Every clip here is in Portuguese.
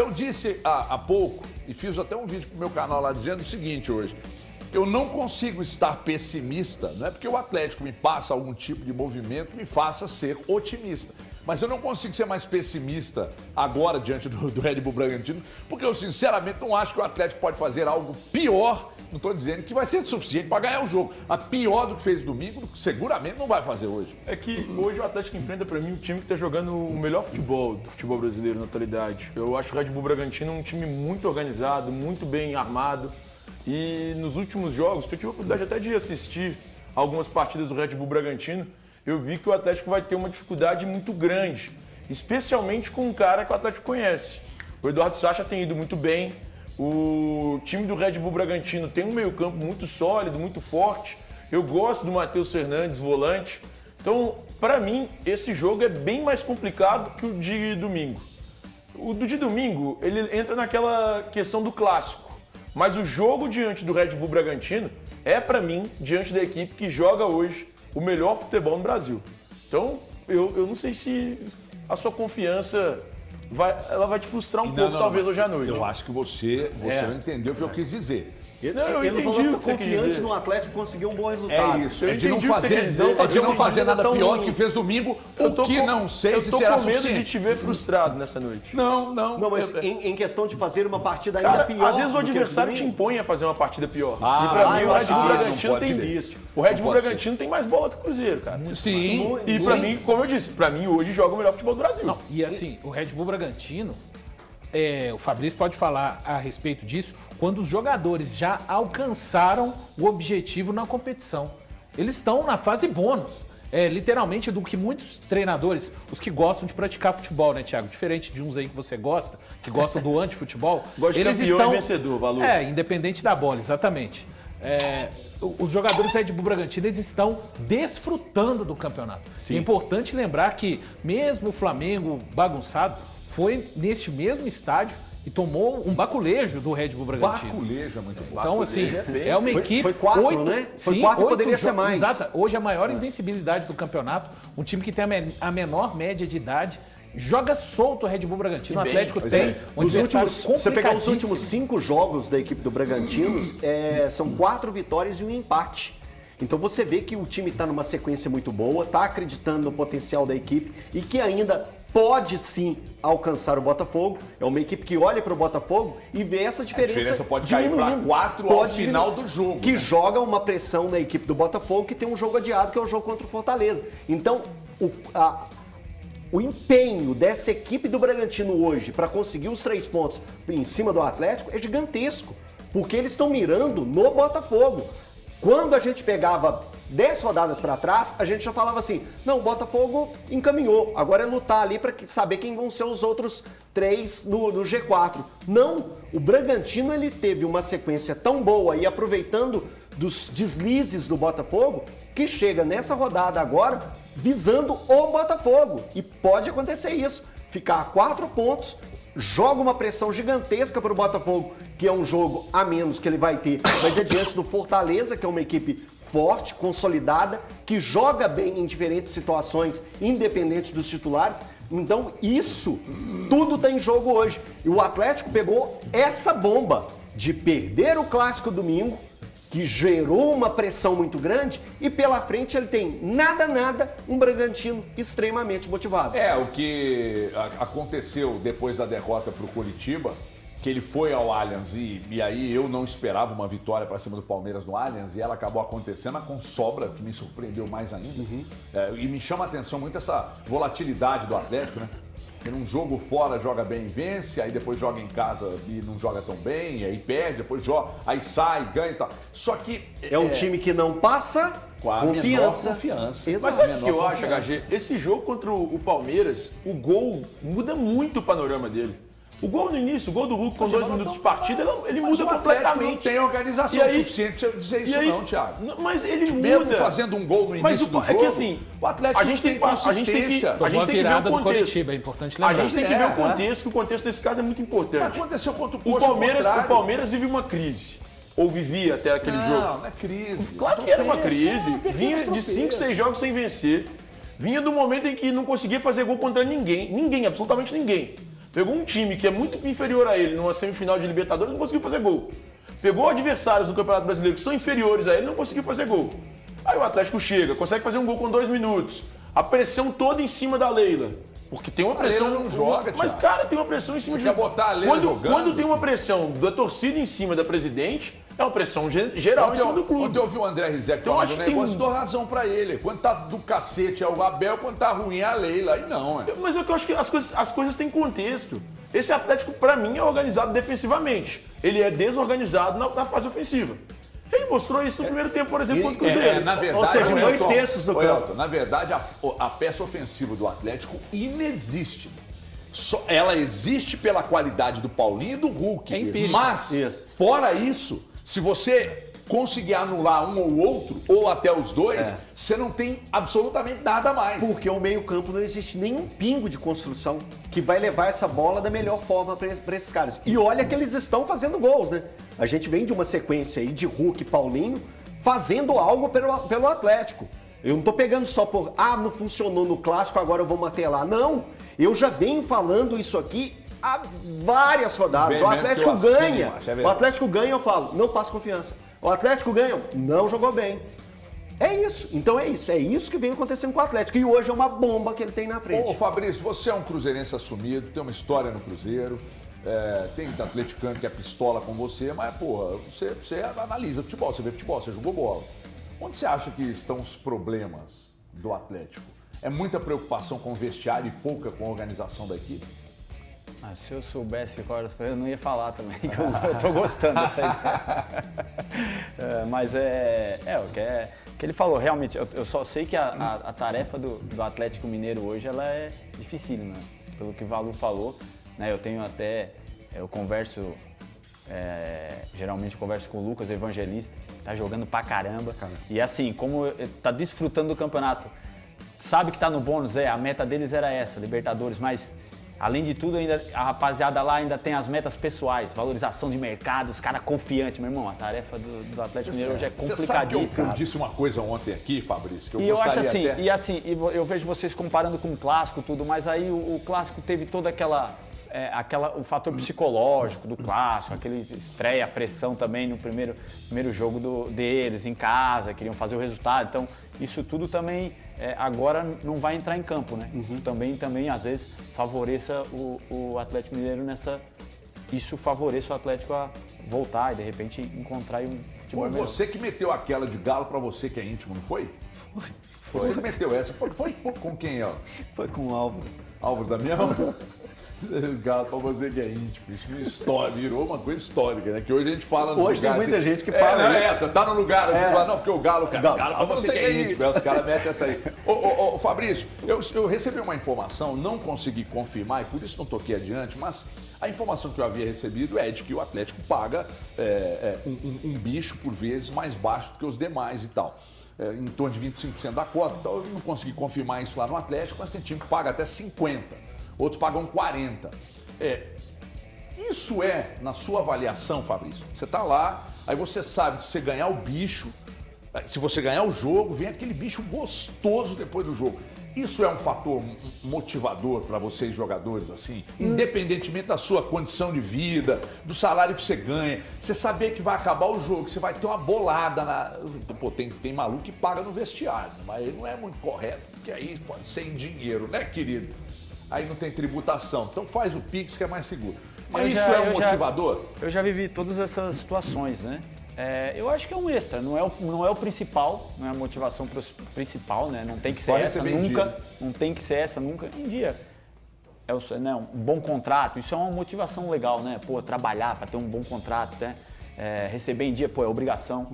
Eu disse há pouco, e fiz até um vídeo pro meu canal lá dizendo o seguinte hoje. Eu não consigo estar pessimista, não é porque o Atlético me passa algum tipo de movimento que me faça ser otimista. Mas eu não consigo ser mais pessimista agora diante do Red Bull Bragantino, porque eu sinceramente não acho que o Atlético pode fazer algo pior. Não estou dizendo que vai ser suficiente para ganhar o jogo. Mas pior do que fez domingo, seguramente não vai fazer hoje. É que hoje o Atlético enfrenta, para mim, um time que está jogando o melhor futebol do futebol brasileiro na atualidade. Eu acho o Red Bull Bragantino um time muito organizado, muito bem armado. E nos últimos jogos, que eu tive a oportunidade até de assistir algumas partidas do Red Bull Bragantino, eu vi que o Atlético vai ter uma dificuldade muito grande, especialmente com um cara que o Atlético conhece. O Eduardo Sacha tem ido muito bem, o time do Red Bull Bragantino tem um meio-campo muito sólido, muito forte. Eu gosto do Matheus Fernandes, volante. Então, para mim, esse jogo é bem mais complicado que o de domingo. O de domingo, ele entra naquela questão do clássico. Mas o jogo diante do Red Bull Bragantino é, para mim, diante da equipe que joga hoje o melhor futebol no Brasil. Então, eu não sei se a sua confiança ela vai te frustrar um pouco, talvez, hoje à noite. Eu acho que você não entendeu o que eu quis dizer. Ele não falou que confiante no Atlético conseguir um bom resultado. É isso, de não fazer nada pior do que fez domingo, o que não sei se será suficiente. Eu tô com medo de te ver frustrado nessa noite. Não, mas em questão de fazer uma partida ainda pior. Às vezes o adversário te impõe a fazer uma partida pior. E pra mim o Red Bull Bragantino tem isso. O Red Bull Bragantino tem mais bola que o Cruzeiro, cara. Sim. E pra mim, como eu disse, pra mim hoje joga o melhor futebol do Brasil. Não, e assim, o Red Bull Bragantino, o Fabrício pode falar a respeito disso, quando os jogadores já alcançaram o objetivo na competição. Eles estão na fase bônus. Literalmente do que muitos treinadores, os que gostam de praticar futebol, né, Thiago? Diferente de uns aí que você gosta, que gostam do antifutebol. Gosta de campeão e vencedor, valor. Independente da bola, exatamente. Os jogadores do Red Bull Bragantino, eles estão desfrutando do campeonato. Sim. É importante lembrar que mesmo o Flamengo bagunçado foi neste mesmo estádio e tomou um baculejo do Red Bull Bragantino. Baculejo é muito bom. Então, assim, é uma equipe... Foi 4, né? Foi 4 e poderia ser mais. Exato. Hoje a maior invencibilidade do campeonato, um time que tem a menor média de idade, joga solto o Red Bull Bragantino. O Atlético tem um adversário complicadíssimo. Se você pegar os últimos 5 jogos da equipe do Bragantino, são 4 vitórias e um empate. Então você vê que o time está numa sequência muito boa, está acreditando no potencial da equipe e que ainda pode sim alcançar o Botafogo. É uma equipe que olha para o Botafogo e vê essa diferença. A diferença pode cair para 4 ao final do jogo. Que joga uma pressão na equipe do Botafogo, que tem um jogo adiado, que é o jogo contra o Fortaleza. Então, o empenho dessa equipe do Bragantino hoje para conseguir os 3 pontos em cima do Atlético é gigantesco, porque eles estão mirando no Botafogo. Quando a gente pegava 10 rodadas para trás, a gente já falava assim, não, o Botafogo encaminhou, agora é lutar ali para saber quem vão ser os outros 3 no G4. Não, o Bragantino ele teve uma sequência tão boa e aproveitando dos deslizes do Botafogo, que chega nessa rodada agora visando o Botafogo. E pode acontecer isso, ficar a 4 pontos, joga uma pressão gigantesca para o Botafogo, que é um jogo a menos que ele vai ter, mas é diante do Fortaleza, que é uma equipe forte, consolidada, que joga bem em diferentes situações, independente dos titulares. Então isso, tudo está em jogo hoje. E o Atlético pegou essa bomba de perder o Clássico domingo, que gerou uma pressão muito grande, e pela frente ele tem nada, um Bragantino extremamente motivado. O que aconteceu depois da derrota para o Curitiba, que ele foi ao Allianz e aí eu não esperava uma vitória para cima do Palmeiras no Allianz e ela acabou acontecendo com sobra, que me surpreendeu mais ainda. E me chama a atenção muito essa volatilidade do Atlético, né? Porque num jogo fora joga bem e vence, aí depois joga em casa e não joga tão bem, aí perde, depois joga, aí sai, ganha e tal. Só que... É um time que não passa com a confiança. Mas sabe o que eu acho, HG? Esse jogo contra o Palmeiras, o gol muda muito o panorama dele. O gol no início, o gol do Hulk com 2 minutos de partida, ele muda completamente. Não tem organização suficiente pra você dizer isso não, Thiago. Mas ele mesmo muda. Fazendo um gol no início do jogo, é que assim, o Atlético tem consistência. A gente tem que ver o contexto. Curitiba, é importante lembrar. A gente tem que ver o contexto, que o contexto desse caso é muito importante. Mas aconteceu contra o Coxa, o Palmeiras vive uma crise. Ou vivia até aquele jogo. Não é crise. Claro que era uma crise. Vinha de 5, 6 jogos sem vencer. Vinha do momento em que não conseguia fazer gol contra ninguém. Ninguém, absolutamente ninguém. Pegou um time que é muito inferior a ele numa semifinal de Libertadores e não conseguiu fazer gol. Pegou adversários no Campeonato Brasileiro que são inferiores a ele e não conseguiu fazer gol. Aí o Atlético chega, consegue fazer um gol com 2 minutos. A pressão toda em cima da Leila. Porque tem uma pressão. A Leila não joga, mas, Thiago. cara, tem uma pressão em cima Você quer botar a Leila jogando? Quando tem uma pressão da torcida em cima da presidente, é uma pressão geral em cima do clube. Ontem eu ouvi o André Rizek Então, falando acho um que tem negócio, dou razão pra ele. Quando tá do cacete é o Abel, quando tá ruim é a Leila. Aí não, Mas é que eu acho que as coisas têm contexto. Esse Atlético, pra mim, é organizado defensivamente. Ele é desorganizado na fase ofensiva. Ele mostrou isso no primeiro tempo, por exemplo, contra o Cruzeiro. Na verdade, Ou seja, Elton, 2 terços do campo. Elton, na verdade, a peça ofensiva do Atlético inexiste. Ela existe pela qualidade do Paulinho e do Hulk. É empírico. Mas, fora isso, se você conseguir anular um ou outro, ou até os dois, você não tem absolutamente nada mais. Porque o meio-campo não existe nenhum pingo de construção que vai levar essa bola da melhor forma para esses caras. E olha que eles estão fazendo gols, né? A gente vem de uma sequência aí de Hulk e Paulinho fazendo algo pelo Atlético. Eu não tô pegando só por, não funcionou no clássico, agora eu vou martelar. Não, eu já venho falando isso aqui há várias rodadas. O Atlético ganha. O Atlético ganha, eu falo, não passa confiança. O Atlético ganha, não jogou bem. É isso. Então é isso. É isso que vem acontecendo com o Atlético. E hoje é uma bomba que ele tem na frente. Ô Fabrício, você é um cruzeirense assumido, tem uma história no Cruzeiro, tem atleticano que é pistola com você, mas, porra, você analisa futebol, você vê futebol, você jogou bola. Onde você acha que estão os problemas do Atlético? É muita preocupação com o vestiário e pouca com a organização da equipe? Se eu soubesse qual era as coisas, eu não ia falar também, que eu tô gostando dessa ideia. Mas o que ele falou, realmente, eu só sei que a tarefa do Atlético Mineiro hoje, ela é difícil, né? Pelo que o Valu falou, né? Eu converso, geralmente converso com o Lucas Evangelista, tá jogando pra caramba. E assim, como tá desfrutando do campeonato, sabe que tá no bônus, a meta deles era essa, Libertadores, mas... Além de tudo, ainda, a rapaziada lá ainda tem as metas pessoais, valorização de mercado, os caras confiantes. Meu irmão, a tarefa do Atlético Mineiro hoje é complicadíssima. Você sabe que eu disse uma coisa ontem aqui, Fabrício, que eu e eu acho gostaria assim, eu vejo vocês comparando com o Clássico tudo, mas aí o Clássico teve toda o fator psicológico do Clássico, aquele estreia, a pressão também no primeiro jogo deles, em casa, queriam fazer o resultado. Então, isso tudo também agora não vai entrar em campo, né? Isso também, às vezes, favoreça o Atlético Mineiro Isso favoreça o Atlético a voltar e, de repente, encontrar um Foi você que meteu aquela de Galo pra você que é íntimo, não foi? Foi. Você que meteu essa. Foi com quem, ó? Foi com o Álvaro. Álvaro Damião? Galo pra você que é íntimo. Isso virou uma coisa histórica, né? Que hoje a gente fala nos hoje lugares. Tem muita gente que fala isso. Tá no lugar, assim, fala, não, porque o Galo, cara, Galo pra você que é íntimo. Os caras metem essa aí. Ô, Fabrício, eu recebi uma informação, não consegui confirmar, e por isso não toquei adiante, mas a informação que eu havia recebido é de que o Atlético paga um bicho por vezes mais baixo do que os demais e tal. Em torno de 25% da cota. Então eu não consegui confirmar isso lá no Atlético, mas tem time que paga até 50%. Outros pagam 40%. Isso na sua avaliação, Fabrício, você está lá, aí você sabe que se você ganhar o bicho, se você ganhar o jogo, vem aquele bicho gostoso depois do jogo. Isso é um fator motivador para vocês jogadores, assim, independentemente da sua condição de vida, do salário que você ganha, você saber que vai acabar o jogo, que você vai ter uma bolada Pô, tem maluco que paga no vestiário, mas aí não é muito correto, porque aí pode ser em dinheiro, né, querido? Aí não tem tributação, então faz o Pix que é mais seguro. Mas isso é um motivador? Eu já vivi todas essas situações, né? Eu acho que é um extra, não é o principal, não é a motivação principal, né? Não tem que ser essa nunca, não tem que ser essa nunca. Em dia, um bom contrato, isso é uma motivação legal, né? Pô, trabalhar para ter um bom contrato, né? Receber em dia, pô, é obrigação.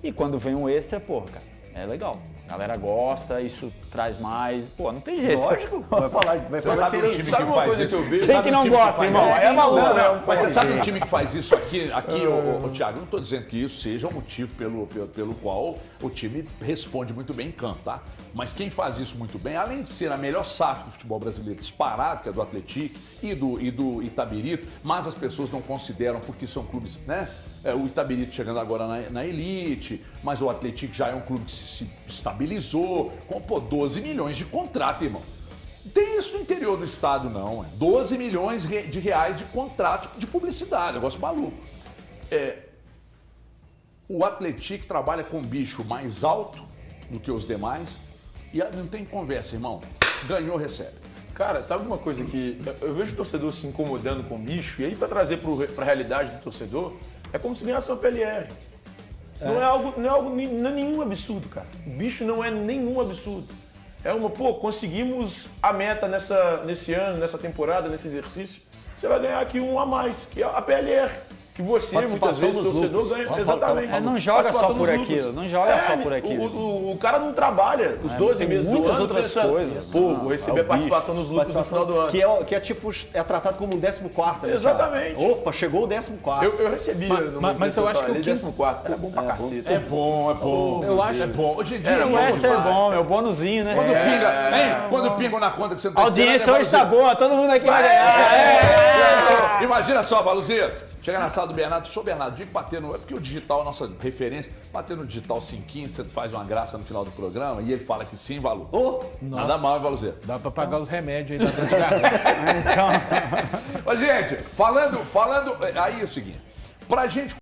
E quando vem um extra, pô, cara, é legal. A galera gosta, isso traz mais. Pô, não tem jeito. Lógico, vai falar sabe um time que faz isso? Tem que não gosta, irmão. É maluco. Mas você sabe um time que faz isso aqui ô, Thiago, não estou dizendo que isso seja um motivo pelo qual o time responde muito bem em campo, tá? Mas quem faz isso muito bem, além de ser a melhor SAF do futebol brasileiro disparado, que é do Atlético e do Itabirito, mas as pessoas não consideram porque são clubes, né? O Itabirito chegando agora na elite, mas o Atlético já é um clube que se estabilizou, com 12 milhões de contrato, irmão. Tem isso no interior do estado, não. 12 milhões de reais de contrato de publicidade, negócio maluco. O Atlético trabalha com bicho mais alto do que os demais e não tem conversa, irmão. Ganhou, recebe. Cara, sabe uma coisa que eu vejo o torcedor se incomodando com o bicho, e aí pra trazer pra realidade do torcedor, é como se ganhasse uma PLR. Não é nenhum absurdo, cara. O bicho não é nenhum absurdo. Conseguimos a meta nesse ano, nessa temporada, nesse exercício. Você vai ganhar aqui um a mais, que é a PLR. Que você, muitas vezes, o torcedor ganha. Exatamente. Não joga só por aquilo, não joga só por aquilo. O cara não trabalha os 12 meses do ano. Muitas outras coisas. Pô, vou receber participação nos lucros no final do ano. Que é tratado como um 14º. Né, exatamente. Thiago? Opa, chegou o 14º. Eu recebia. Mas eu acho que o 14º era bom pra caceta. É bom. Eu acho. É bom. Hoje em dia, O resto é bom, é o bônusinho, né? Quando pinga na conta que você não tá A audiência esperando, hoje tá boa, todo mundo aqui vai ganhar. Imagina só, Valuzinho. Chega na sala do Bernardo, sou Bernardo, diga que bater no. É porque o digital é a nossa referência. Bater no digital 5, você faz uma graça no final do programa e ele fala que sim, Valu. Nada mal, hein, Valuzinho? Dá pra pagar os remédios aí da dor de garganta. Mas, gente, falando. Aí é o seguinte, pra gente